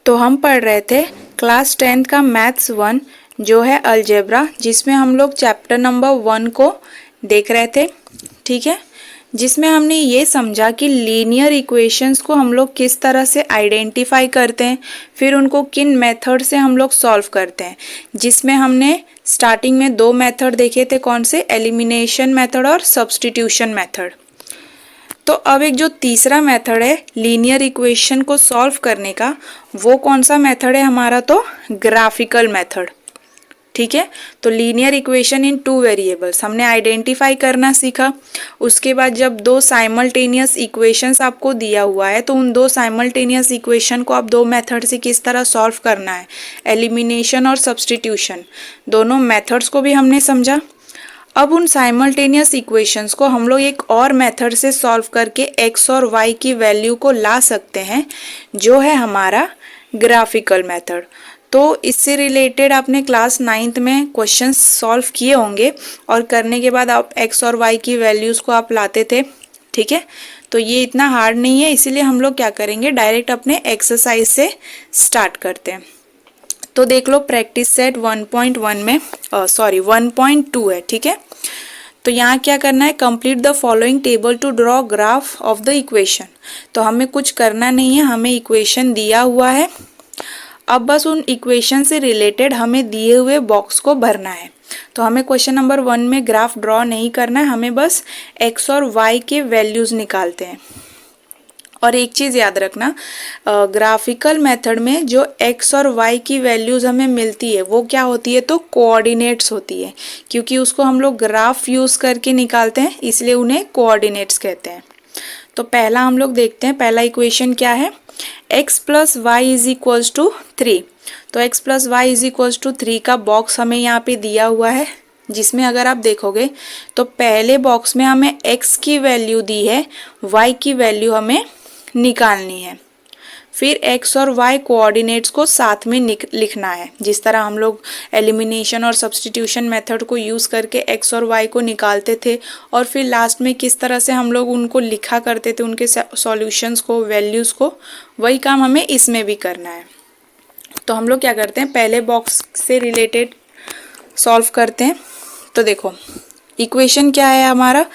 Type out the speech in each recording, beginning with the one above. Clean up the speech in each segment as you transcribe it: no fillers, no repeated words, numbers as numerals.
तो हम पढ़ रहे थे क्लास 10th का मैथ्स 1 जो है अलजेब्रा, जिसमें हम लोग चैप्टर नंबर 1 को देख रहे थे। ठीक है, जिसमें हमने ये समझा कि लीनियर इक्वेशंस को हम लोग किस तरह से आइडेंटिफाई करते हैं, फिर उनको किन मेथड से हम लोग सॉल्व करते हैं। जिसमें हमने स्टार्टिंग में दो मेथड देखे थे, कौन से, एलिमिनेशन मेथड और सब्स्टिट्यूशन मेथड। तो अब एक जो तीसरा मेथड है लीनियर इक्वेशन को सॉल्व करने का, वो कौन सा मेथड है हमारा, तो ग्राफिकल मेथड। ठीक है, तो linear equation in two variables हमने आइडेंटिफाई करना सीखा। उसके बाद जब दो साइमल्टेनियस इक्वेशंस आपको दिया हुआ है, तो उन दो साइमल्टेनियस इक्वेशन को आप दो मेथड से किस तरह सॉल्व करना है, एलिमिनेशन और सब्स्टिट्यूशन, दोनों मेथड्स को भी हमने समझा। अब उन साइमल्टेनियस इक्वेशंस को हम लोग एक और मेथड से सॉल्व करके x और y की वैल्यू को ला सकते हैं, जो है हमारा ग्राफिकल मेथड। तो इससे रिलेटेड आपने क्लास 9th में क्वेश्चंस सॉल्व किए होंगे, और करने के बाद आप x और y की वैल्यूज़ को आप लाते थे। ठीक है, तो ये इतना हार्ड नहीं है, इसीलिए हम लोग क्या करेंगे, डायरेक्ट अपने एक्सरसाइज से स्टार्ट करते हैं। तो देख लो प्रैक्टिस सेट 1.1 में 1.2 है। ठीक है, तो यहाँ क्या करना है, complete the following table to draw graph of the equation. तो हमें कुछ करना नहीं है, हमें इक्वेशन दिया हुआ है। अब बस उन इक्वेशन से रिलेटेड हमें दिए हुए बॉक्स को भरना है। तो हमें क्वेश्चन नंबर 1 में ग्राफ ड्रॉ नहीं करना है, हमें बस x और y के वैल्यूज़ निकालते हैं। और एक चीज़ याद रखना, ग्राफिकल मेथड में जो x और y की वैल्यूज़ हमें मिलती है वो क्या होती है, तो कोऑर्डिनेट्स होती है, क्योंकि उसको हम लोग ग्राफ यूज़ करके निकालते हैं, इसलिए उन्हें कोऑर्डिनेट्स कहते हैं। तो पहला हम लोग देखते हैं, पहला इक्वेशन क्या है, x plus y is equals to 3। तो x plus y is equals to 3 का बॉक्स हमें यहाँ पे दिया हुआ है, जिसमें अगर आप देखोगे तो पहले बॉक्स में हमें x की वैल्यू दी है, y की वैल्यू हमें निकालनी है। फिर x और y कोऑर्डिनेट्स को साथ में लिखना है, जिस तरह हम लोग एलिमिनेशन और सब्स्टिट्यूशन मेथड को यूज़ करके x और y को निकालते थे, और फिर लास्ट में किस तरह से हम लोग उनको लिखा करते थे, उनके सॉल्यूशंस को, वैल्यूज़ को, वही काम हमें इसमें भी करना है। तो हम लोग क्या करते हैं, पहले बॉक्स से रिलेटेड सॉल्व करते हैं। तो देखो इक्वेशन क्या है हमारा,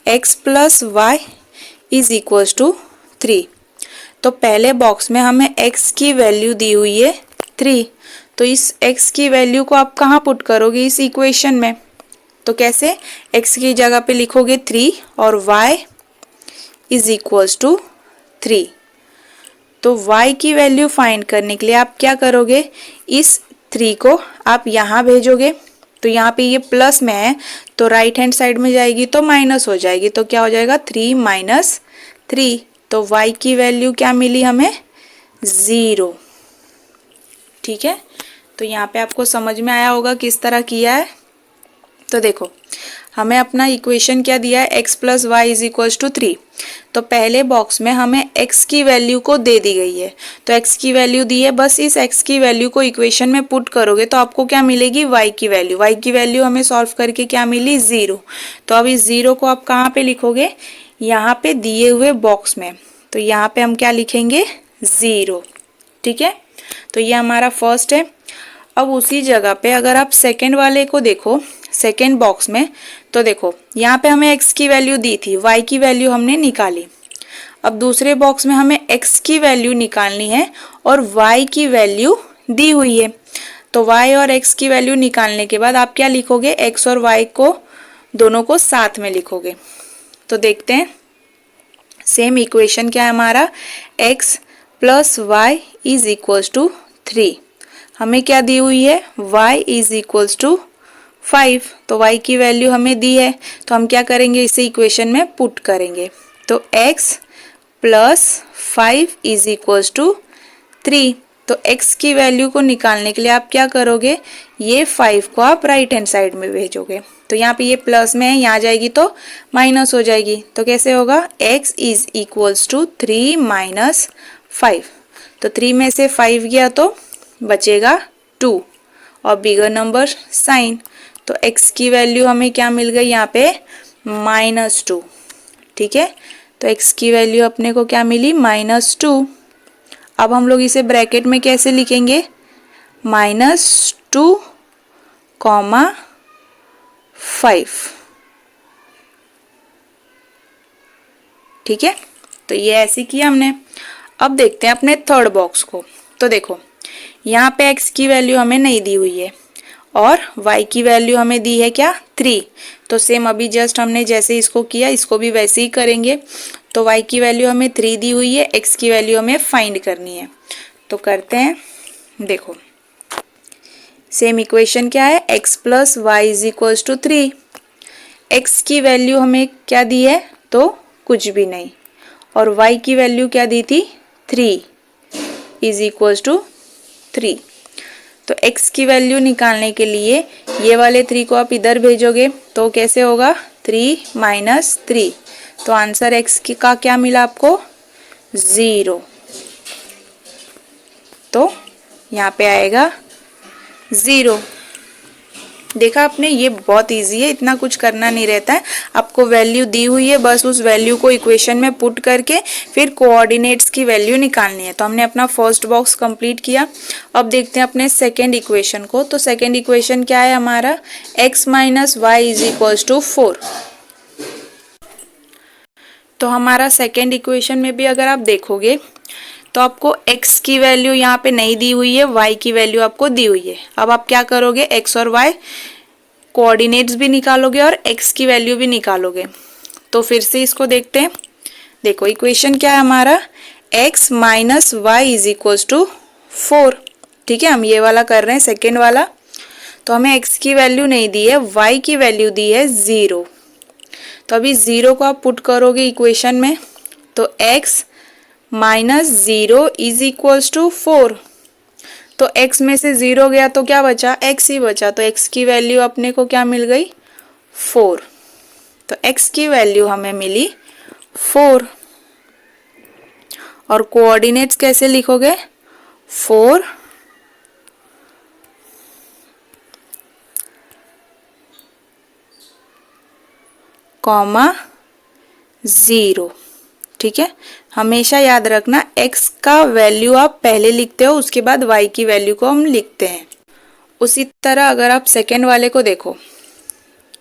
x plus y is equals to 3। तो पहले बॉक्स में हमें x की वैल्यू दी हुई है 3। तो इस x की वैल्यू को आप कहाँ पुट करोगे, इस इक्वेशन में। तो कैसे, x की जगह पे लिखोगे 3 और y इज इक्वल्स टू 3। तो y की वैल्यू फाइंड करने के लिए आप क्या करोगे, इस 3 को आप यहाँ भेजोगे। तो यहाँ पे ये प्लस में है, तो राइट हैंड साइड में जाएगी तो माइनस हो जाएगी, तो क्या हो जाएगा 3 माइनस 3। तो y की वैल्यू क्या मिली हमें, 0। ठीक है, तो यहाँ पे आपको समझ में आया होगा किस तरह किया है। तो देखो हमें अपना इक्वेशन क्या दिया है, x plus y is equals to 3। तो पहले बॉक्स में हमें x की वैल्यू को दे दी गई है, तो x की वैल्यू दी है, बस इस x की वैल्यू को इक्वेशन में पुट करोगे तो आपको क्या मिलेगी, y की वैल्यू। y की वैल्यू हमें सॉल्व करके क्या मिली, 0। तो अब इस 0 को आप कहाँ पे लिखोगे, यहाँ पे दिए हुए बॉक्स में। तो यहाँ पे हम क्या लिखेंगे, 0। ठीक है, तो ये हमारा फर्स्ट है। अब उसी जगह पे अगर आप सेकेंड वाले को देखो, सेकेंड बॉक्स में, तो देखो यहाँ पे हमें x की वैल्यू दी थी, y की वैल्यू हमने निकाली। अब दूसरे बॉक्स में हमें x की वैल्यू निकालनी है और y की वैल्यू दी हुई है। तो y और x की वैल्यू निकालने के बाद आप क्या लिखोगे, x और y को दोनों को साथ में लिखोगे। तो देखते हैं, सेम इक्वेशन क्या है हमारा, x plus y is equals to 3। हमें क्या दी हुई है, y इज इक्वल्स टू 5। तो y की वैल्यू हमें दी है, तो हम क्या करेंगे, इसे इक्वेशन में पुट करेंगे। तो x plus 5 is equals to 3। तो x की वैल्यू को निकालने के लिए आप क्या करोगे, ये 5 को आप राइट हैंड साइड में भेजोगे। तो यहाँ पे ये प्लस में है, यहाँ जाएगी तो माइनस हो जाएगी। तो कैसे होगा, x is equals to 3 minus 5। तो 3 में से 5 गया तो बचेगा 2 और बिगर नंबर साइन। तो x की वैल्यू हमें क्या मिल गई यहाँ पे, -2। ठीक है, तो x की वैल्यू अपने को क्या मिली, -2। अब हम लोग इसे ब्रैकेट में कैसे लिखेंगे, -2, 5। ठीक है, तो ये ऐसे किया हमने। अब देखते हैं अपने थर्ड बॉक्स को। तो देखो यहाँ पे x की वैल्यू हमें नहीं दी हुई है और y की वैल्यू हमें दी है क्या, 3। तो सेम अभी जस्ट हमने जैसे इसको किया इसको भी वैसे ही करेंगे। तो y की वैल्यू हमें 3 दी हुई है, x की वैल्यू हमें फाइंड करनी है। तो करते हैं, देखो सेम इक्वेशन क्या है, x + y = 3। x की वैल्यू हमें क्या दी है, तो कुछ भी नहीं, और y की वैल्यू क्या दी थी, 3 = 3। तो x की वैल्यू निकालने के लिए ये वाले 3 को आप इधर भेजोगे तो कैसे होगा, 3 - 3। तो आंसर x का क्या मिला आपको, 0। तो यहाँ पे आएगा 0। देखा आपने, ये बहुत इजी है, इतना कुछ करना नहीं रहता है। आपको वैल्यू दी हुई है, बस उस वैल्यू को इक्वेशन में पुट करके फिर कोऑर्डिनेट्स की वैल्यू निकालनी है। तो हमने अपना फर्स्ट बॉक्स कंप्लीट किया। अब देखते हैं अपने सेकेंड इक्वेशन को। तो सेकेंड इक्वेशन क्या है हमारा, x - y = 4। तो हमारा सेकेंड इक्वेशन में भी अगर आप देखोगे तो आपको x की वैल्यू यहाँ पे नहीं दी हुई है, y की वैल्यू आपको दी हुई है। अब आप क्या करोगे, x और y कोऑर्डिनेट्स भी निकालोगे और x की वैल्यू भी निकालोगे। तो फिर से इसको देखते हैं। देखो इक्वेशन क्या है हमारा, x - y = 4। ठीक है, हम ये वाला कर रहे हैं सेकेंड वाला। तो हमें x की वैल्यू नहीं दी है, y की वैल्यू दी है 0। तो अभी 0 को आप पुट करोगे इक्वेशन में, तो x - 0 = 4। तो x में से 0 गया तो क्या बचा, x ही बचा। तो x की वैल्यू अपने को क्या मिल गई, 4। तो x की वैल्यू हमें मिली 4। और कोऑर्डिनेट्स कैसे लिखोगे, 4 0। ठीक है, हमेशा याद रखना x का वैल्यू आप पहले लिखते हो, उसके बाद y की वैल्यू को हम लिखते हैं। उसी तरह अगर आप सेकेंड वाले को देखो,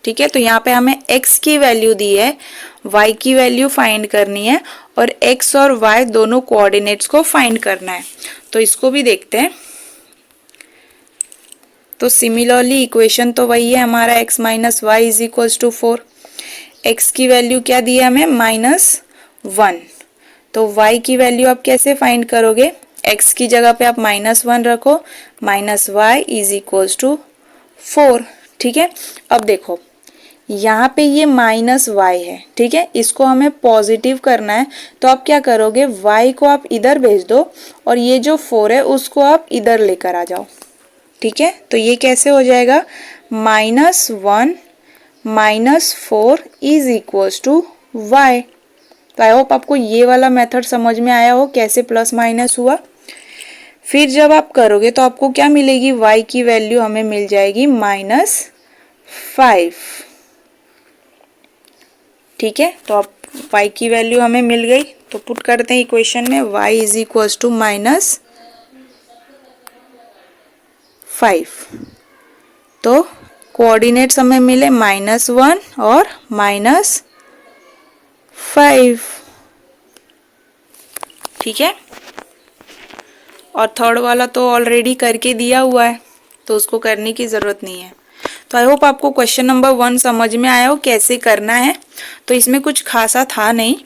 ठीक है, तो यहाँ पे हमें x की वैल्यू दी है, y की वैल्यू फाइंड करनी है और x और y दोनों कोऑर्डिनेट्स को फाइंड करना है। तो इसको भी देखते हैं। तो सिमिलरली इक्वेशन तो वही है हमारा, x - y = 4। x की वैल्यू क्या दी है हमें, -1। तो y की वैल्यू आप कैसे फाइंड करोगे, x की जगह पे आप -1 रखो, -y = 4। ठीक है, अब देखो यहाँ पे ये -y है, ठीक है, इसको हमें पॉजिटिव करना है। तो आप क्या करोगे, y को आप इधर भेज दो और ये जो 4 है उसको आप इधर लेकर आ जाओ। ठीक है, तो ये कैसे हो जाएगा, -1 - 4 = y। तो आई होप आपको ये वाला मेथड समझ में आया हो, कैसे प्लस माइनस हुआ। फिर जब आप करोगे तो आपको क्या मिलेगी, y की वैल्यू हमें मिल जाएगी -5। ठीक है, तो अब y की वैल्यू हमें मिल गई। तो पुट करते हैं इक्वेशन में, y = -5। तो कोऑर्डिनेट्स हमें मिले -1 और -5। ठीक है, और थर्ड वाला तो ऑलरेडी करके दिया हुआ है, तो उसको करने की ज़रूरत नहीं है। तो आई होप आपको क्वेश्चन नंबर 1 समझ में आया हो कैसे करना है। तो इसमें कुछ खासा था नहीं,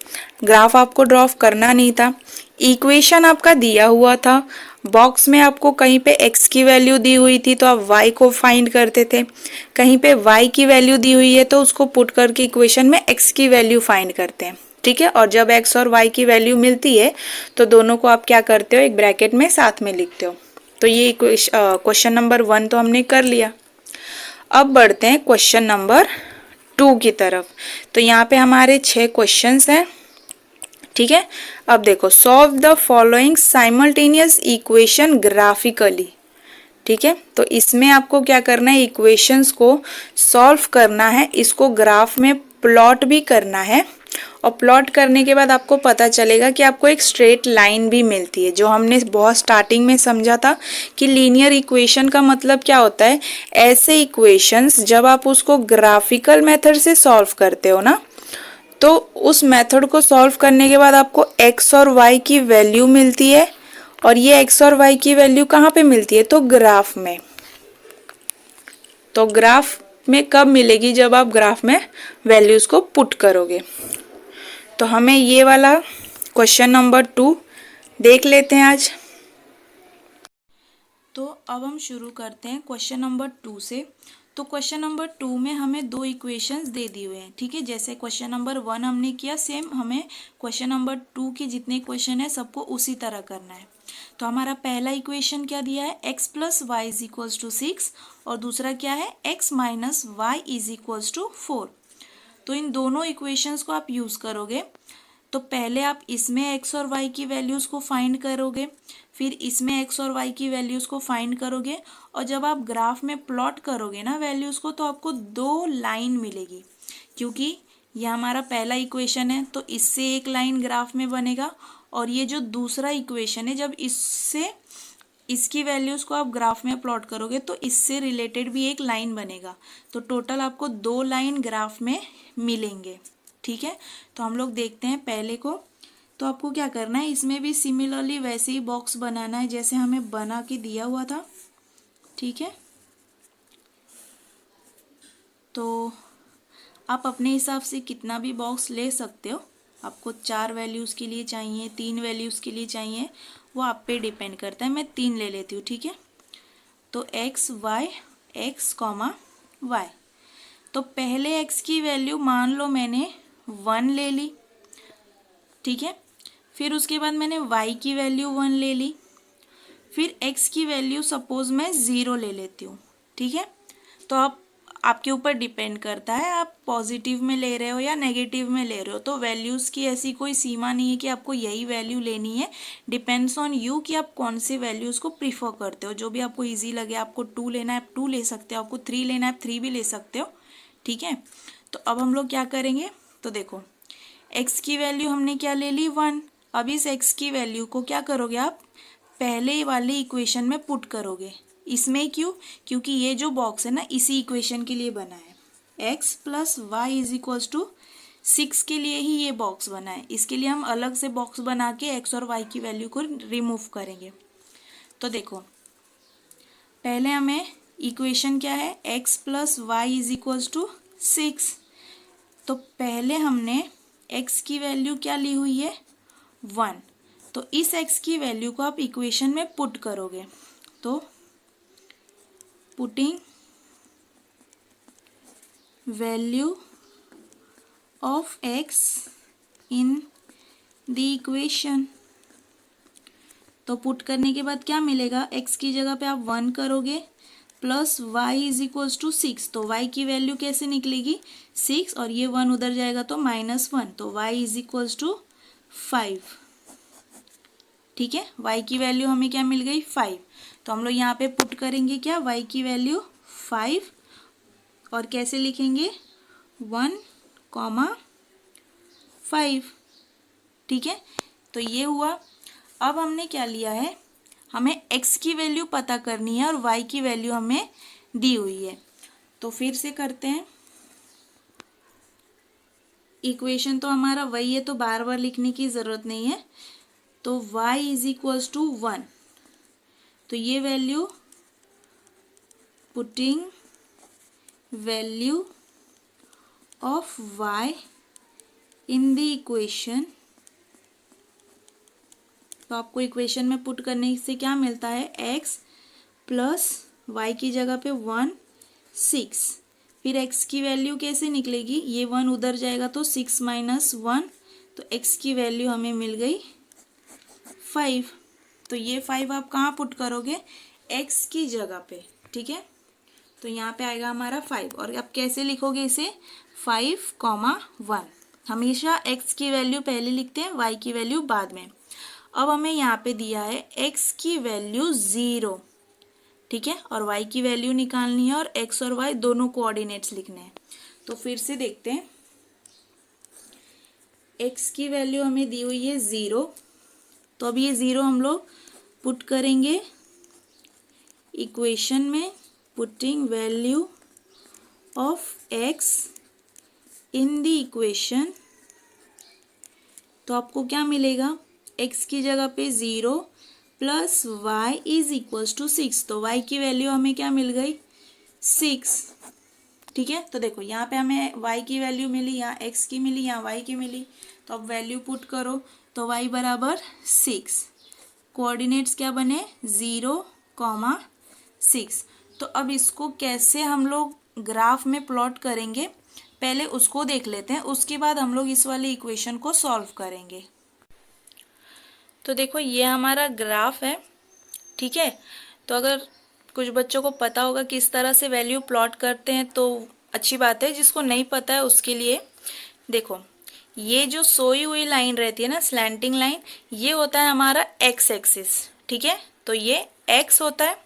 ग्राफ आपको ड्रॉ करना नहीं था, इक्वेशन आपका दिया हुआ था, बॉक्स में आपको कहीं पे x की वैल्यू दी हुई थी तो आप y को फाइंड करते थे, कहीं पे y की वैल्यू दी हुई है तो उसको पुट करके इक्वेशन में x की वैल्यू फाइंड करते हैं। ठीक है, और जब x और y की वैल्यू मिलती है तो दोनों को आप क्या करते हो, एक ब्रैकेट में साथ में लिखते हो। तो ये क्वेश्चन नंबर 1 तो हमने कर लिया। अब बढ़ते हैं क्वेश्चन नंबर 2 की तरफ। तो यहाँ पे हमारे 6 क्वेश्चंस हैं। ठीक है, अब देखो, solve the following simultaneous equation graphically. ठीक है, तो इसमें आपको क्या करना है, इक्वेशंस को सॉल्व करना है, इसको ग्राफ में प्लॉट भी करना है और प्लॉट करने के बाद आपको पता चलेगा कि आपको एक स्ट्रेट लाइन भी मिलती है, जो हमने बहुत स्टार्टिंग में समझा था कि लीनियर इक्वेशन का मतलब क्या होता है। ऐसे इक्वेशंस जब आप उसको ग्राफिकल मेथड से सॉल्व करते हो ना, तो उस मेथड को सॉल्व करने के बाद आपको x और y की वैल्यू मिलती है, और ये x और y की वैल्यू कहाँ पे मिलती है, तो ग्राफ में। तो ग्राफ में कब मिलेगी, जब आप ग्राफ में वैल्यूज को पुट करोगे। तो हमें ये वाला क्वेश्चन नंबर 2 देख लेते हैं आज। तो अब हम शुरू करते हैं क्वेश्चन नंबर 2 से। तो क्वेश्चन नंबर 2 में हमें दो इक्वेशंस दे दिए हुए हैं, ठीक है। जैसे क्वेश्चन नंबर 1 हमने किया, सेम हमें क्वेश्चन नंबर 2 के जितने क्वेश्चन है सबको उसी तरह करना है। तो हमारा पहला इक्वेशन क्या दिया है, x plus y is equals to 6, और दूसरा क्या है, x minus y is equals to 4। तो इन दोनों इक्वेशंस को आप यूज़ करोगे। तो पहले आप इसमें x और y की वैल्यूज़ को फाइंड करोगे, फिर इसमें x और y की वैल्यूज़ को फाइंड करोगे, और जब आप ग्राफ में प्लॉट करोगे ना वैल्यूज़ को, तो आपको दो लाइन मिलेगी, क्योंकि यह हमारा पहला इक्वेशन है तो इससे एक लाइन ग्राफ में बनेगा, और ये जो दूसरा इक्वेशन है जब इससे इसकी वैल्यूज़ को आप ग्राफ में प्लॉट करोगे तो इससे रिलेटेड भी एक लाइन बनेगा। तो टोटल आपको दो लाइन ग्राफ में मिलेंगे, ठीक है। तो हम लोग देखते हैं पहले को। तो आपको क्या करना है, इसमें भी सिमिलरली वैसे ही बॉक्स बनाना है जैसे हमें बना के दिया हुआ था, ठीक है। तो आप अपने हिसाब से कितना भी बॉक्स ले सकते हो, आपको 4 वैल्यूज़ के लिए चाहिए, 3 वैल्यूज़ के लिए चाहिए, वो आप पे डिपेंड करता है। मैं 3 ले लेती हूँ, ठीक है। तो x y x comma y. तो पहले x की वैल्यू मान लो मैंने 1 ले ली, ठीक है। फिर उसके बाद मैंने y की वैल्यू 1 ले ली, फिर x की वैल्यू सपोज मैं 0 ले लेती हूँ, ठीक है। तो आप आपके ऊपर डिपेंड करता है आप पॉजिटिव में ले रहे हो या नेगेटिव में ले रहे हो। तो वैल्यूज़ की ऐसी कोई सीमा नहीं है कि आपको यही वैल्यू लेनी है, डिपेंड्स ऑन यू कि आप कौन से वैल्यूज़ को प्रीफर करते हो। जो भी आपको इजी लगे, आपको 2 लेना है आप 2 ले सकते हो, आपको 3 लेना है आप 3 भी ले सकते हो, ठीक है। तो अब हम लोग क्या करेंगे, तो देखो x की वैल्यू हमने क्या ले ली 1। अब इस x की वैल्यू को क्या करोगे आप, पहले वाले इक्वेशन में पुट करोगे। इसमें क्यों, क्योंकि ये जो बॉक्स है ना इसी इक्वेशन के लिए बना है। x plus y is equals to 6 के लिए ही ये बॉक्स बना है, इसके लिए हम अलग से बॉक्स बना के x और y की वैल्यू को रिमूव करेंगे। तो देखो पहले हमें इक्वेशन क्या है, x plus y is equals to 6। तो पहले हमने x की वैल्यू क्या ली हुई है 1। तो इस x की वैल्यू को आप इक्वेशन में पुट करोगे। तो putting value of x in the equation. तो पुट करने के बाद क्या मिलेगा, x की जगह पे आप 1 करोगे plus y is equals to 6। तो y की वैल्यू कैसे निकलेगी 6, और ये 1 उधर जाएगा तो -1, तो y इज इक्वल्स टू 5, ठीक है। y की वैल्यू हमें क्या मिल गई 5। तो हम लोग यहाँ पे पुट करेंगे क्या, y की वैल्यू 5, और कैसे लिखेंगे 1,5, ठीक है। तो ये हुआ। अब हमने क्या लिया है, हमें x की वैल्यू पता करनी है और y की वैल्यू हमें दी हुई है। तो फिर से करते हैं, इक्वेशन तो हमारा वही है तो बार बार लिखने की ज़रूरत नहीं है। तो y इज इक्वल्स टू 1, तो ये value putting value of y in the equation. तो आपको इक्वेशन में पुट करने से क्या मिलता है, x प्लस वाई की जगह पे 1 6, फिर x की वैल्यू कैसे निकलेगी, ये 1 उधर जाएगा तो 6 माइनस 1, तो x की वैल्यू हमें मिल गई 5। तो ये 5 आप कहाँ पुट करोगे, x की जगह पे, ठीक है। तो यहाँ पे आएगा हमारा 5, और अब कैसे लिखोगे इसे 5,1। हमेशा x की वैल्यू पहले लिखते हैं, y की वैल्यू बाद में। अब हमें यहाँ पे दिया है x की वैल्यू 0, ठीक है, और y की वैल्यू निकालनी है, और x और y दोनों कोऑर्डिनेट्स लिखने हैं। तो फिर से देखते हैं, x की वैल्यू हमें दी हुई है 0, तो अब ये 0 हम लोग पुट करेंगे इक्वेशन में, putting value of x in the equation. तो आपको क्या मिलेगा, x की जगह पे 0 plus y is equals to 6, तो y की वैल्यू हमें क्या मिल गई 6। ठीक है, तो देखो यहाँ पे हमें y की वैल्यू मिली, यहाँ x की मिली, यहाँ y की मिली, तो अब वैल्यू पुट करो तो y बराबर 6, कोऑर्डिनेट्स क्या बने 0, 6। तो अब इसको कैसे हम लोग ग्राफ में प्लॉट करेंगे पहले उसको देख लेते हैं, उसके बाद हम लोग इस वाली इक्वेशन को सॉल्व करेंगे। तो देखो ये हमारा ग्राफ है, ठीक है। तो अगर कुछ बच्चों को पता होगा किस तरह से वैल्यू प्लॉट करते हैं तो अच्छी बात है, जिसको नहीं पता है उसके लिए देखो, ये जो सोई हुई लाइन रहती है ना, स्लैंटिंग लाइन, ये होता है हमारा एक्स एक्सिस, ठीक है। तो ये एक्स होता है,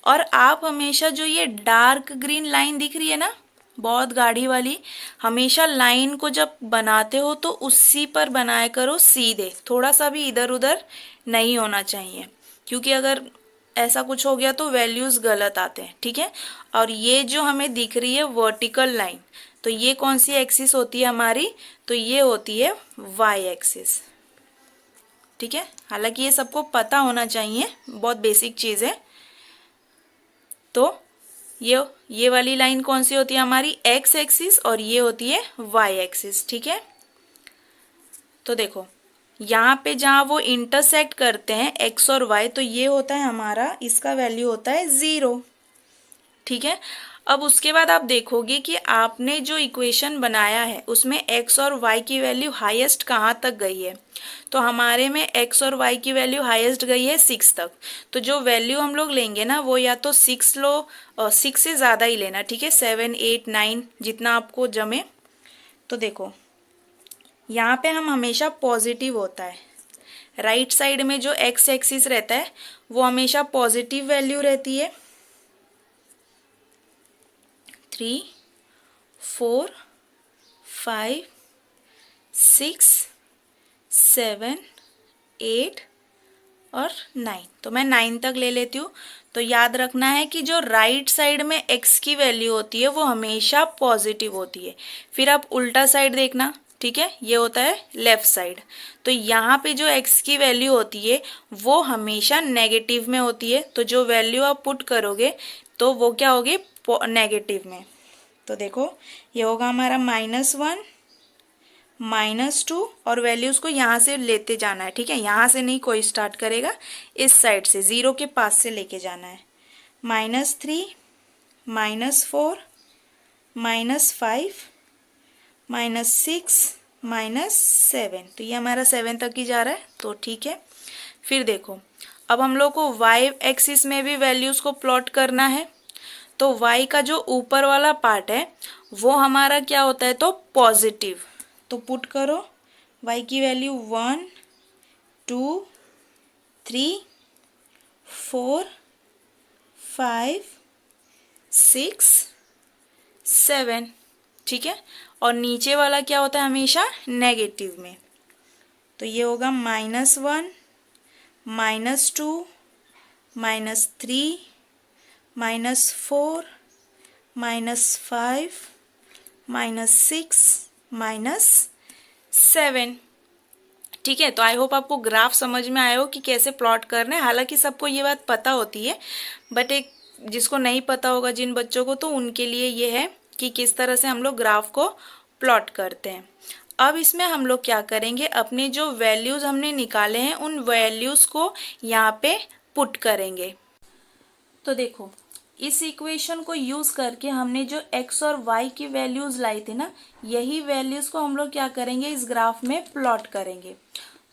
और आप हमेशा जो ये डार्क ग्रीन लाइन दिख रही है ना, बहुत गाढ़ी वाली, हमेशा लाइन को जब बनाते हो तो उसी पर बनाया करो सीधे, थोड़ा सा भी इधर उधर नहीं होना चाहिए, क्योंकि अगर ऐसा कुछ हो गया तो वैल्यूज गलत आते हैं, ठीक है। और ये जो हमें दिख रही है वर्टिकल लाइन, तो ये कौन सी एक्सिस होती है हमारी, तो ये होती है वाई एक्सिस, ठीक है। हालांकि ये सबको पता होना चाहिए, बहुत बेसिक चीज है। तो ये वाली लाइन कौन सी होती है हमारी एक्स एक्सिस, और ये होती है वाई एक्सिस, ठीक है। तो देखो यहाँ पे जहाँ वो इंटरसेक्ट करते हैं एक्स और वाई, तो ये होता है हमारा, इसका वैल्यू होता है 0, ठीक है। अब उसके बाद आप देखोगे कि आपने जो इक्वेशन बनाया है उसमें एक्स और वाई की वैल्यू हाईएस्ट कहाँ तक गई है, तो हमारे में एक्स और वाई की वैल्यू हाईएस्ट गई है 6 तक। तो जो वैल्यू हम लोग लेंगे ना वो या तो 6 लो, 6 से ज़्यादा ही लेना, ठीक है, 7, 8, 9 जितना आपको जमे। तो देखो यहाँ पे हम हमेशा पॉजिटिव होता है, राइट साइड में जो एक्स एक्सिस रहता है वो हमेशा पॉजिटिव वैल्यू रहती है, 3, 4, 5, 6, 7, 8 और 9, तो मैं 9 तक ले लेती हूँ। तो याद रखना है कि जो राइट साइड में x की वैल्यू होती है वो हमेशा पॉजिटिव होती है। फिर आप उल्टा साइड देखना, ठीक है, ये होता है लेफ्ट साइड। तो यहाँ पे जो x की वैल्यू होती है वो हमेशा नेगेटिव में होती है, तो जो वैल्यू आप पुट करोगे तो वो क्या होगी नेगेटिव में। तो देखो ये होगा हमारा -1, -2, और वैल्यूज को यहाँ से लेते जाना है, ठीक है, यहाँ से नहीं कोई स्टार्ट करेगा, इस साइड से 0 के पास से लेके जाना है। -3, -4, -5, -6, -7, तो ये हमारा 7 तक ही जा रहा है, तो ठीक है। फिर देखो अब हम लोग को y एक्सिस में भी वैल्यूज को प्लॉट करना है, तो y का जो ऊपर वाला पार्ट है वो हमारा क्या होता है, तो पॉजिटिव। तो पुट करो y की वैल्यू 1, 2, 3, 4, 5, 6, 7, ठीक है। और नीचे वाला क्या होता है हमेशा नेगेटिव में, तो ये होगा -1, -2, -3, -4, -5, -6, -7, ठीक है। तो आई होप आपको ग्राफ समझ में आया हो कि कैसे प्लॉट करना है। हालांकि सबको ये बात पता होती है, बट एक जिसको नहीं पता होगा जिन बच्चों को, तो उनके लिए ये है कि किस तरह से हम लोग ग्राफ को प्लॉट करते हैं। अब इसमें हम लोग क्या करेंगे, अपने जो वैल्यूज हमने निकाले हैं उन वैल्यूज को यहाँ पे पुट करेंगे। तो देखो इस इक्वेशन को यूज करके हमने जो x और y की वैल्यूज लाई थी ना, यही वैल्यूज को हम लोग क्या करेंगे, इस ग्राफ में प्लॉट करेंगे।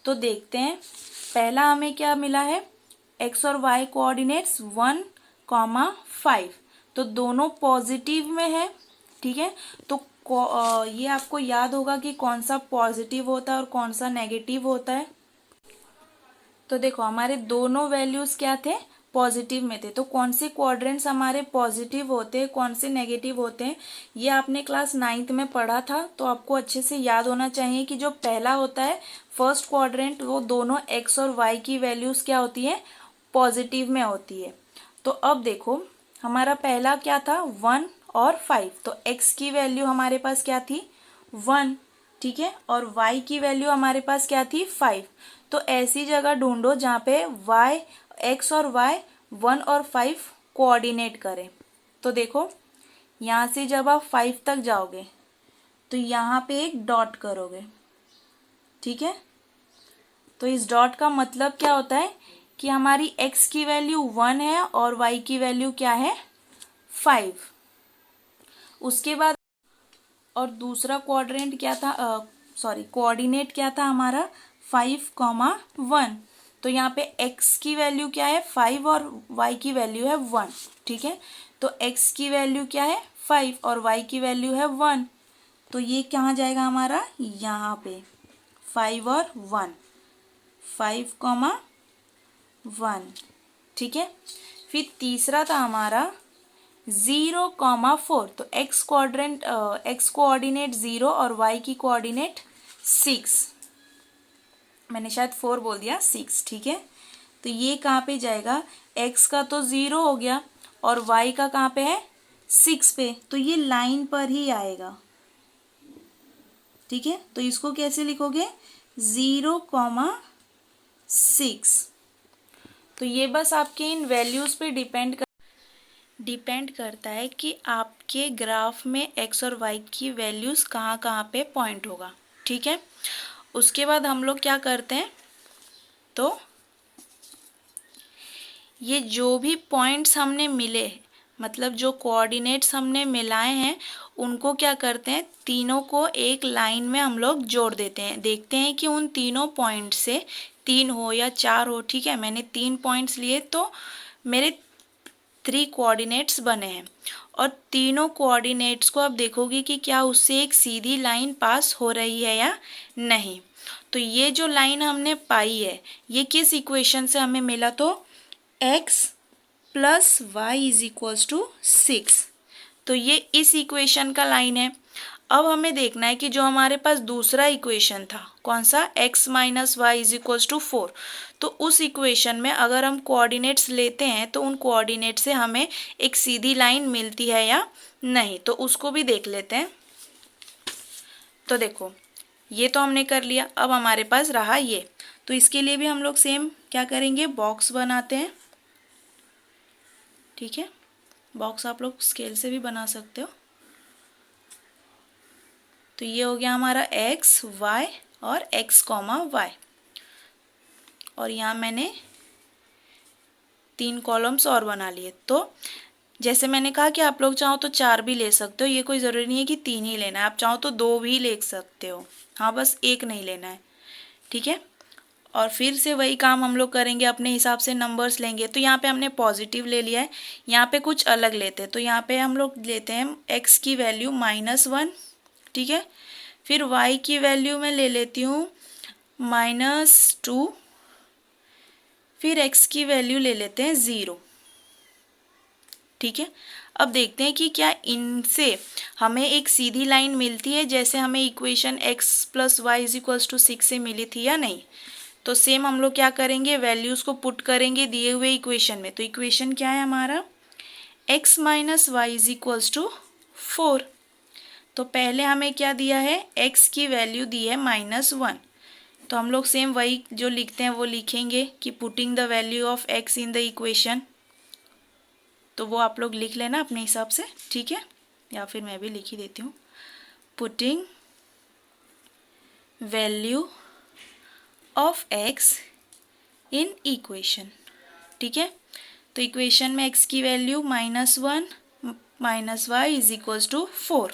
तो देखते हैं, पहला हमें क्या मिला है, x और y कोऑर्डिनेट्स 1, 5, तो दोनों पॉजिटिव में है, ठीक है। तो ये आपको याद होगा कि कौन सा पॉजिटिव होता है और कौन सा नेगेटिव होता है। तो देखो हमारे दोनों वैल्यूज क्या थे, पॉजिटिव में थे। तो कौन से क्वाड्रेंट्स हमारे पॉजिटिव होते हैं, कौन से नेगेटिव होते हैं, ये आपने क्लास 9th में पढ़ा था। तो आपको अच्छे से याद होना चाहिए कि जो पहला होता है फर्स्ट क्वाड्रेंट, वो दोनों एक्स और वाई की वैल्यूज क्या होती है, पॉजिटिव में होती है। तो अब देखो हमारा पहला क्या था, 1 और 5। तो एक्स की वैल्यू हमारे पास क्या थी, 1, ठीक है, और y की वैल्यू हमारे पास क्या थी, 5। तो ऐसी जगह ढूंढो जहाँ पे y, x और y 1 और 5 कोऑर्डिनेट करें। तो देखो यहाँ से जब आप 5 तक जाओगे तो यहाँ पे एक डॉट करोगे, ठीक है। तो इस डॉट का मतलब क्या होता है कि हमारी x की वैल्यू 1 है और y की वैल्यू क्या है, 5। उसके बाद और दूसरा क्वाड्रेंट क्या था, कोऑर्डिनेट क्या था हमारा, 5,1। तो यहाँ पे x की वैल्यू क्या है, 5 और y की वैल्यू है 1, ठीक है। तो x की वैल्यू क्या है, 5 और y की वैल्यू है 1। तो ये कहाँ जाएगा हमारा, यहाँ पे 5 और 1, 5,1, ठीक है। फिर तीसरा था हमारा 0,4। तो x कोऑर्डिनेट 0 और y की कोऑर्डिनेट 6, मैंने शायद 4 बोल दिया, 6, ठीक है। तो ये कहाँ पे जाएगा, x का तो 0 हो गया और y का कहाँ पे है, 6 पे। तो ये लाइन पर ही आएगा, ठीक है। तो इसको कैसे लिखोगे, 0,6। तो ये बस आपके इन वैल्यूज पे डिपेंड करता है कि आपके ग्राफ में x और y की वैल्यूज कहाँ कहाँ पे पॉइंट होगा, ठीक है। उसके बाद हम लोग क्या करते हैं, तो ये जो भी पॉइंट्स हमने मिले, मतलब जो कोऑर्डिनेट्स हमने मिलाए हैं, उनको क्या करते हैं, तीनों को एक लाइन में हम लोग जोड़ देते हैं। देखते हैं कि उन तीनों पॉइंट से 3 हो या 4 हो, ठीक है। मैंने 3 पॉइंट्स लिए तो मेरे 3 कोऑर्डिनेट्स बने हैं, और तीनों कोऑर्डिनेट्स को आप देखोगे कि क्या उससे एक सीधी लाइन पास हो रही है या नहीं। तो ये जो लाइन हमने पाई है, ये किस इक्वेशन से हमें मिला, तो x plus y is equals to 6। तो ये इस इक्वेशन का लाइन है। अब हमें देखना है कि जो हमारे पास दूसरा इक्वेशन था, कौन सा, x minus y is equals to 4। तो उस इक्वेशन में अगर हम कोऑर्डिनेट्स लेते हैं तो उन कोऑर्डिनेट से हमें एक सीधी लाइन मिलती है या नहीं, तो उसको भी देख लेते हैं। तो देखो ये तो हमने कर लिया। अब हमारे पास रहा ये, तो इसके लिए भी हम लोग सेम क्या करेंगे, बॉक्स बनाते हैं, ठीक है। बॉक्स आप लोग स्केल से भी बना सकते हो। तो ये हो गया हमारा x, y और x, y, और यहाँ मैंने 3 कॉलम्स और बना लिए। तो जैसे मैंने कहा कि आप लोग चाहो तो 4 भी ले सकते हो, ये कोई ज़रूरी नहीं है कि 3 ही लेना है, आप चाहो तो 2 भी ले सकते हो, हाँ, बस 1 नहीं लेना है, ठीक है। और फिर से वही काम हम लोग करेंगे, अपने हिसाब से नंबर्स लेंगे। तो यहाँ पे हमने पॉजिटिव ले लिया है, यहाँ पे कुछ अलग लेते हैं। तो यहाँ पे हम लोग लेते हैं x की वैल्यू -1, ठीक है। फिर y की वैल्यू मैं ले लेती हूँ -2, फिर x की वैल्यू ले लेते हैं 0, ठीक है। अब देखते हैं कि क्या इनसे हमें एक सीधी लाइन मिलती है, जैसे हमें equation x plus y is equals to 6 से मिली थी या नहीं। तो सेम हम लोग क्या करेंगे, वैल्यूज को पुट करेंगे दिए हुए इक्वेशन में। तो इक्वेशन क्या है हमारा, x minus y is equals to 4। तो पहले हमें क्या दिया है, x की वैल्यू दी है -1। तो हम लोग सेम वही जो लिखते हैं वो लिखेंगे कि putting the value of x in the equation. तो वो आप लोग लिख लेना अपने हिसाब से, ठीक है, या फिर मैं भी लिख ही देती हूँ, putting value of x in equation, ठीक है। तो इक्वेशन में x की value -1 minus y is equals to 4।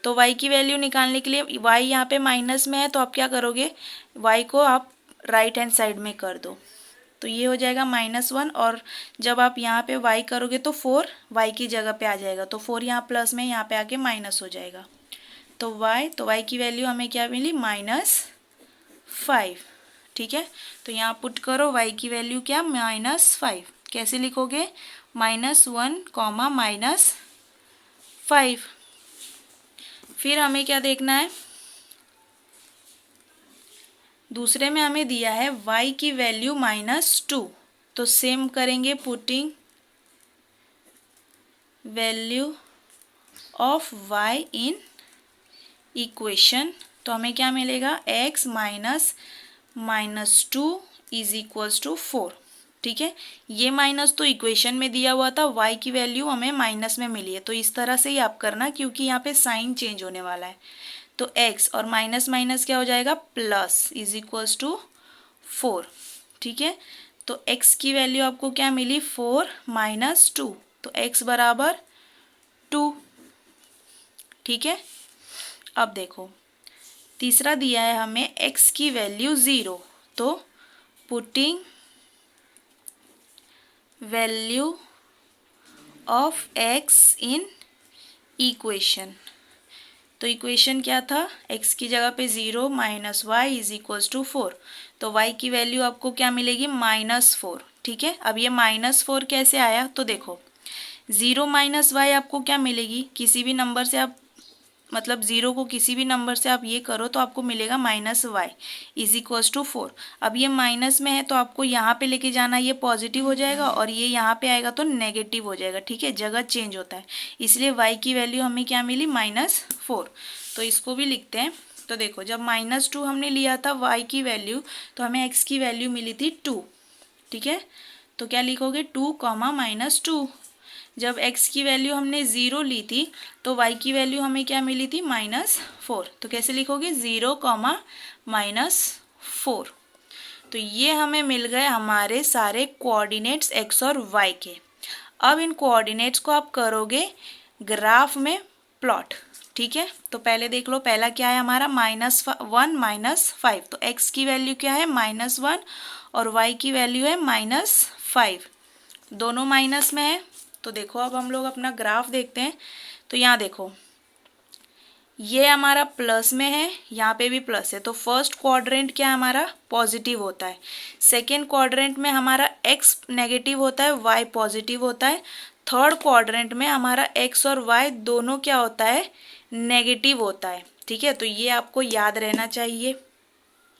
तो y की वैल्यू निकालने के लिए, y यहाँ पे माइनस में है तो आप क्या करोगे, y को आप राइट हैंड साइड में कर दो। तो ये हो जाएगा -1, और जब आप यहाँ पे y करोगे तो 4 y की जगह पे आ जाएगा। तो 4 यहाँ प्लस में, यहाँ पे आके माइनस हो जाएगा। तो y की वैल्यू हमें क्या मिली, -5, ठीक है। तो यहाँ पुट करो y की वैल्यू क्या, -5। कैसे लिखोगे? -1, -5। फिर हमें क्या देखना है? दूसरे में हमें दिया है y की वैल्यू -2, तो सेम करेंगे, putting value of y in equation. तो हमें क्या मिलेगा? x -2 is equals to 4। ठीक है, ये माइनस तो इक्वेशन में दिया हुआ था, y की वैल्यू हमें माइनस में मिली है, तो इस तरह से ही आप करना, क्योंकि यहाँ पे साइन चेंज होने वाला है। तो x और माइनस माइनस क्या हो जाएगा? Plus, is equals to 4। ठीक है, तो x की वैल्यू आपको क्या मिली? 4 - 2, तो x बराबर 2। ठीक है, अब देखो तीसरा दिया है हमें x की वैल्यू 0, तो putting value of x in equation. तो इक्वेशन क्या था? x की जगह पे 0 - y इज इक्वल्स टू 4, तो y की वैल्यू आपको क्या मिलेगी? -4। ठीक है, अब ये -4 कैसे आया? तो देखो 0 - y आपको क्या मिलेगी? किसी भी नंबर से आप, मतलब 0 को किसी भी नंबर से आप ये करो तो आपको मिलेगा -y इज इक्वल्स टू 4। अब ये माइनस में है तो आपको यहाँ पे लेके जाना, ये पॉजिटिव हो जाएगा, और ये यहाँ पे आएगा तो नेगेटिव हो जाएगा। ठीक है, जगह चेंज होता है, इसलिए y की वैल्यू हमें क्या मिली? -4। तो इसको भी लिखते हैं। तो देखो जब -2 हमने लिया था y की वैल्यू, तो हमें x की वैल्यू मिली थी 2। ठीक है, तो क्या लिखोगे? 2, -2। जब x की वैल्यू हमने 0 ली थी, तो y की वैल्यू हमें क्या मिली थी? -4। तो कैसे लिखोगे? 0, -4। तो ये हमें मिल गए हमारे सारे कोऑर्डिनेट्स x और y के। अब इन कोऑर्डिनेट्स को आप करोगे ग्राफ में प्लॉट। ठीक है, तो पहले देख लो, पहला क्या है हमारा? -1 -5, तो x की वैल्यू क्या है? -1, और y की वैल्यू है -5, दोनों माइनस में है। तो देखो अब हम लोग अपना ग्राफ देखते हैं। तो यहाँ देखो ये हमारा प्लस में है, यहाँ पे भी प्लस है, तो फर्स्ट क्वाड्रेंट क्या हमारा? पॉजिटिव होता है। सेकेंड क्वाड्रेंट में हमारा x नेगेटिव होता है, y पॉजिटिव होता है। थर्ड क्वाड्रेंट में हमारा x और y दोनों क्या होता है? नेगेटिव होता है। ठीक है, तो ये आपको याद रहना चाहिए,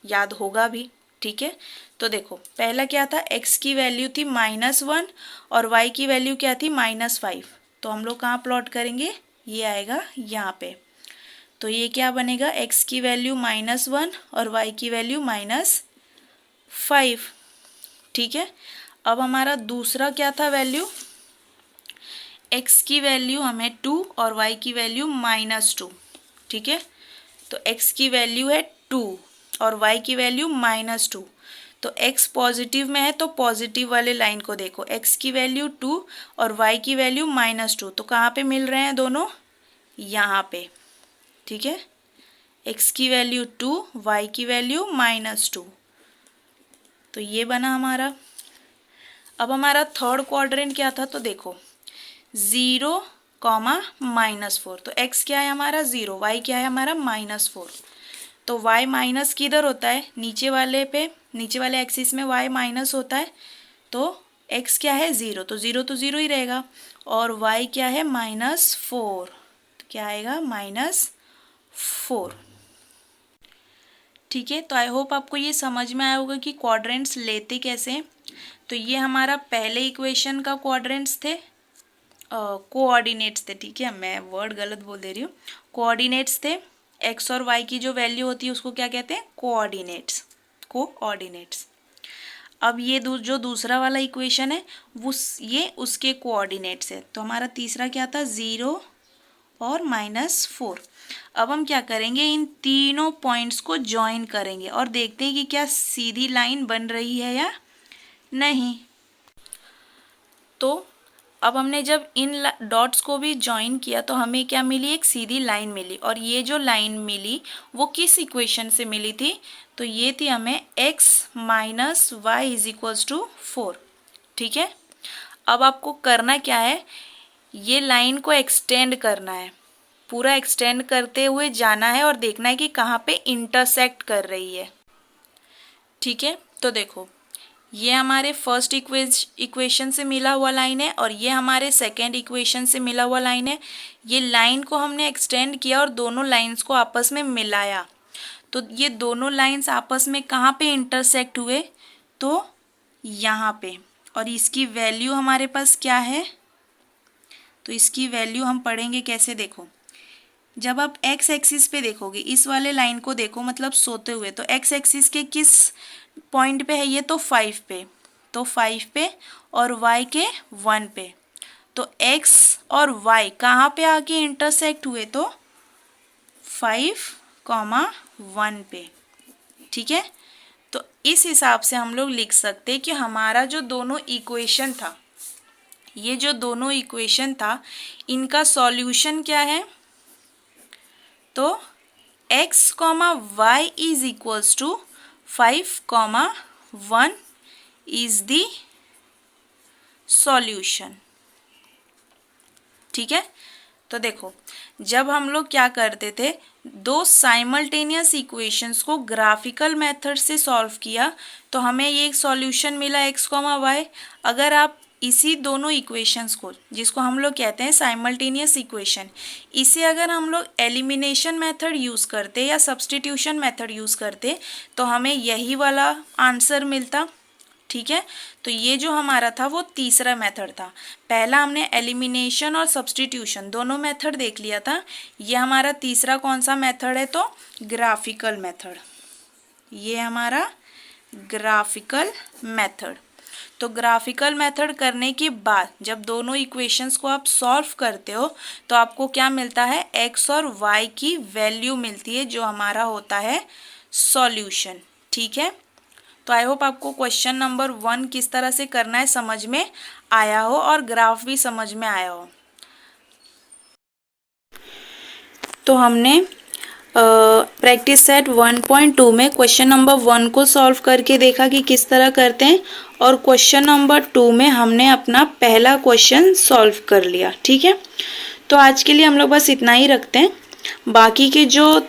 याद होगा भी। ठीक है, तो देखो पहला क्या था? x की वैल्यू थी -1 और y की वैल्यू क्या थी? -5। तो हम लोग कहाँ प्लॉट करेंगे? ये आएगा यहाँ पे। तो ये क्या बनेगा? x की वैल्यू -1 और y की वैल्यू -5। ठीक है, अब हमारा दूसरा क्या था वैल्यू? x की वैल्यू हमें 2 और y की वैल्यू -2। ठीक है, तो x की वैल्यू है 2 और y की वैल्यू -2। तो x पॉजिटिव में है तो पॉजिटिव वाले लाइन को देखो, x की वैल्यू 2 और y की वैल्यू -2, तो कहाँ पे मिल रहे हैं दोनों? यहाँ पे। ठीक है, x की वैल्यू 2, y की वैल्यू -2, तो ये बना हमारा। अब हमारा थर्ड क्वाड्रेंट क्या था? तो देखो 0, -4, तो x क्या है हमारा? 0, y क्या है हमारा? -4। तो y माइनस किधर होता है? नीचे वाले पे, नीचे वाले एक्सिस में y माइनस होता है, तो x क्या है? 0, तो 0 तो 0 ही रहेगा, और y क्या है? -4, तो क्या आएगा? -4। ठीक है, तो आई होप आपको ये समझ में आया होगा कि क्वाड्रेंट्स लेते कैसे हैं। तो ये हमारा पहले इक्वेशन का क्वाड्रेंट्स थे, कोऑर्डिनेट्स थे। ठीक है, मैं वर्ड गलत बोल दे रही हूँ, कोऑर्डिनेट्स थे। x और y की जो वैल्यू होती है उसको क्या कहते हैं? Coordinates, coordinates. अब ये जो दूसरा वाला इक्वेशन है ये उसके कोऑर्डिनेट्स है। तो हमारा तीसरा क्या था? 0 और -4। अब हम क्या करेंगे? इन तीनों पॉइंट्स को ज्वाइन करेंगे और देखते हैं कि क्या सीधी लाइन बन रही है या नहीं। तो अब हमने जब इन डॉट्स को भी ज्वाइन किया तो हमें क्या मिली? एक सीधी लाइन मिली, और ये जो लाइन मिली वो किस इक्वेशन से मिली थी? तो ये थी हमें x - y is equals to 4। ठीक है, अब आपको करना क्या है? ये लाइन को एक्सटेंड करना है, पूरा एक्सटेंड करते हुए जाना है और देखना है कि कहाँ पे इंटरसेक्ट कर रही है। ठीक है, तो देखो ये हमारे फर्स्ट इक्वेशन से मिला हुआ लाइन है और ये हमारे सेकेंड इक्वेशन से मिला हुआ लाइन है। ये लाइन को हमने एक्सटेंड किया और दोनों लाइंस को आपस में मिलाया, तो ये दोनों लाइंस आपस में कहाँ पे इंटरसेक्ट हुए, तो यहाँ पे। और इसकी वैल्यू हमारे पास क्या है, तो इसकी वैल्यू हम पढ़ेंगे कैसे, देखो जब आप एक्स एक्सिस पे देखोगे, इस वाले लाइन को देखो मतलब सोते हुए, तो एक्स एक्सिस के किस पॉइंट पे है ये, तो 5 पे, तो 5 पे, और y के 1 पे। तो x और y कहाँ पे आके इंटरसेक्ट हुए, तो 5,1 पे। ठीक है, तो इस हिसाब से हम लोग लिख सकते हैं कि हमारा जो दोनों इक्वेशन था, ये जो दोनों इक्वेशन था, इनका सॉल्यूशन क्या है, तो x, y is equals to 5,1 is the solution. ठीक है, तो देखो जब हम लोग क्या करते थे, दो साइमल्टेनियस इक्वेशंस को ग्राफिकल मेथड से सॉल्व किया तो हमें ये एक सॉल्यूशन मिला x, y। अगर आप इसी दोनों इक्वेशंस को, जिसको हम लोग कहते हैं साइमल्टेनियस इक्वेशन, इसे अगर हम लोग एलिमिनेशन मेथड यूज़ करते या सब्स्टिट्यूशन मेथड यूज़ करते तो हमें यही वाला आंसर मिलता। ठीक है, तो ये जो हमारा था वो तीसरा मेथड था। पहला हमने एलिमिनेशन और सब्स्टिट्यूशन दोनों मेथड देख लिया था। ये हमारा तीसरा कौन सा मेथड है, तो ग्राफिकल मेथड। ये हमारा ग्राफिकल मेथड। तो ग्राफिकल मेथड करने के बाद जब दोनों इक्वेशंस को आप सॉल्व करते हो तो आपको क्या मिलता है, x और y की वैल्यू मिलती है, जो हमारा होता है सॉल्यूशन। ठीक है, तो आई होप आपको क्वेश्चन नंबर 1 किस तरह से करना है समझ में आया हो और ग्राफ भी समझ में आया हो। तो हमने प्रैक्टिस सेट 1.2 में क्वेश्चन नंबर 1 को सॉल्व करके देखा कि किस तरह करते हैं, और क्वेश्चन नंबर 2 में हमने अपना पहला क्वेश्चन सॉल्व कर लिया। ठीक है, तो आज के लिए हम लोग बस इतना ही रखते हैं। बाकी के जो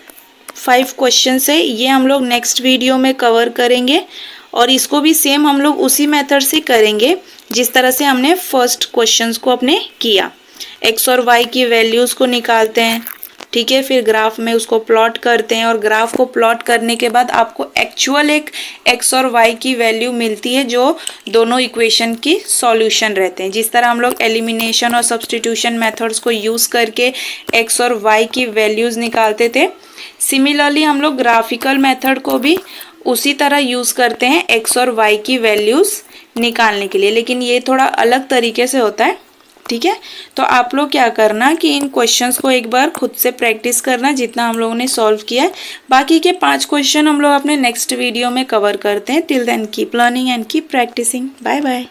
5 क्वेश्चंस है ये हम लोग नेक्स्ट वीडियो में कवर करेंगे, और इसको भी सेम हम लोग उसी मेथड से करेंगे जिस तरह से हमने फर्स्ट क्वेश्चंस को अपने किया। x और y की वैल्यूज़ को निकालते हैं, ठीक है, फिर ग्राफ में उसको प्लॉट करते हैं, और ग्राफ को प्लॉट करने के बाद आपको एक्चुअल एक x और y की वैल्यू मिलती है जो दोनों इक्वेशन की सॉल्यूशन रहते हैं। जिस तरह हम लोग एलिमिनेशन और सब्स्टिट्यूशन मेथड्स को यूज़ करके x और y की वैल्यूज़ निकालते थे, सिमिलरली हम लोग ग्राफिकल मेथड को भी उसी तरह यूज़ करते हैं x और y की वैल्यूज़ निकालने के लिए, लेकिन ये थोड़ा अलग तरीके से होता है। ठीक है, तो आप लोग क्या करना कि इन क्वेश्चंस को एक बार खुद से प्रैक्टिस करना जितना हम लोगों ने सॉल्व किया है। बाकी के 5 क्वेश्चन हम लोग अपने नेक्स्ट वीडियो में कवर करते हैं। Till then keep learning and keep practicing. Bye bye.